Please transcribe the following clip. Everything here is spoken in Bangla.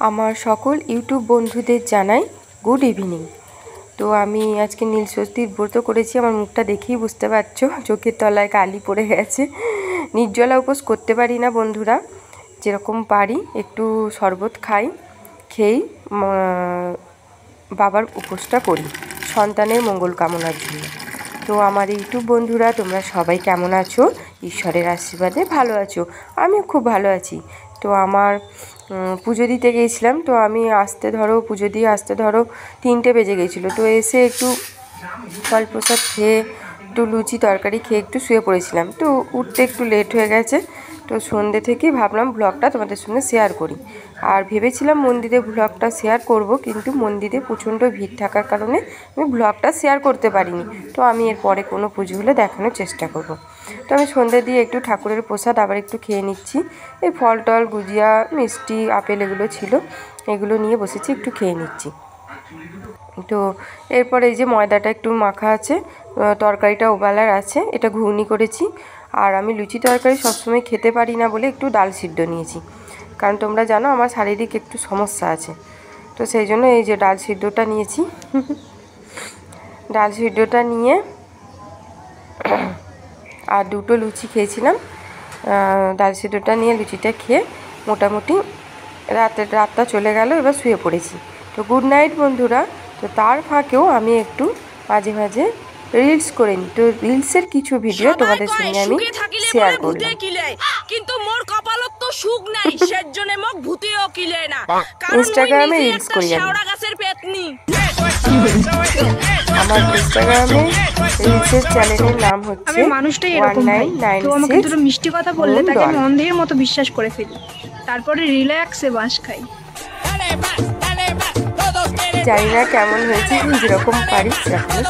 আমার সকল ইউটিউব বন্ধুদের জানাই গুড ইভিনিং। তো আমি আজকে নীল ষষ্ঠীর ব্রত করেছি। আমার মুখটা দেখেই বুঝতে পারছো, চোখের তলায় কালি পড়ে গেছে। নির্জলা উপোস করতে পারি না বন্ধুরা, যেরকম পারি একটু শরবত খাই, খেয়েই বাবার উপোসটা করি সন্তানের মঙ্গল কামনার জন্য। তো আমার ইউটিউব বন্ধুরা তোমরা সবাই কেমন আছো? ঈশ্বরের আশীর্বাদে ভালো আছো, আমিও খুব ভালো আছি। তো আমার পুজো দিতে গিয়েছিলাম, তো আমি পুজো দিয়ে আসতে ধরো 3টে বেজে গেছিলো। তো এসে একটু ফল প্রসাদ খেয়ে একটু লুচি তরকারি খেয়ে একটু শুয়ে পড়েছিলাম। তো উঠতে একটু লেট হয়ে গেছে। তো সন্ধ্যে থেকেই ভাবলাম ব্লগটা তোমাদের সঙ্গে শেয়ার করি। আর ভেবেছিলাম মন্দিরে ব্লগটা শেয়ার করব, কিন্তু মন্দিরে প্রচণ্ড ভিড় থাকার কারণে আমি ব্লগটা শেয়ার করতে পারিনি। তো আমি এর পরে কোনো পুজো হলে দেখানোর চেষ্টা করব। তো আমি সন্ধ্যে দিয়ে একটু ঠাকুরের প্রসাদ আবার একটু খেয়ে নিচ্ছি। এই ফল টল গুজিয়া মিষ্টি আপেল এগুলো ছিল, এগুলো নিয়ে বসেছি, একটু খেয়ে নিচ্ছি। তো এরপরে এই যে ময়দাটা একটু মাখা আছে, তরকারিটা ওবেলার আছে, এটা ঘুগনি করেছি। আর আমি লুচি তরকারি সবসময় খেতে পারি না বলে একটু ডাল সিদ্ধ নিয়েছি, কারণ তোমরা জানো আমার শারীরিক একটু সমস্যা আছে। তো সেই জন্য এই যে ডাল সিদ্ধটা নিয়েছি। ডাল সিদ্ধটা নিয়ে আর 2টো লুচি খেয়েছিলাম। ডাল সিদ্ধটা নিয়ে লুচিটা খেয়ে মোটামুটি রাতটা চলে গেল, এবার শুয়ে পড়েছি। তো গুড নাইট বন্ধুরা। তো তার ফাঁকেও আমি একটু মাঝে মাঝে রিলস করে নিই। তো রিলসের কিছু ভিডিও তোমাদের সঙ্গে আমি শেয়ার করলাম। কিন্তু মোর কপালত তো সুখ নাই, সেজন্য মক ভূতেও কিলে না, কারণ ইনস্টাগ্রামে রিলস করি আমি। শেওড়া গাছের পেতনি। আমার ইনস্টাগ্রামে রিলসের চ্যানেলের নাম হচ্ছে আমি মানুষটাই এরকম ভাই। তো আমাকে দুটো মিষ্টি কথা বললে তাকে আমি অন্ধের মতো বিশ্বাস করে ফেলি, তারপরে রিল্যাক্সে বাস খাই। জানি না কেমন হয়েছে, যেরকম পারি সেরকম।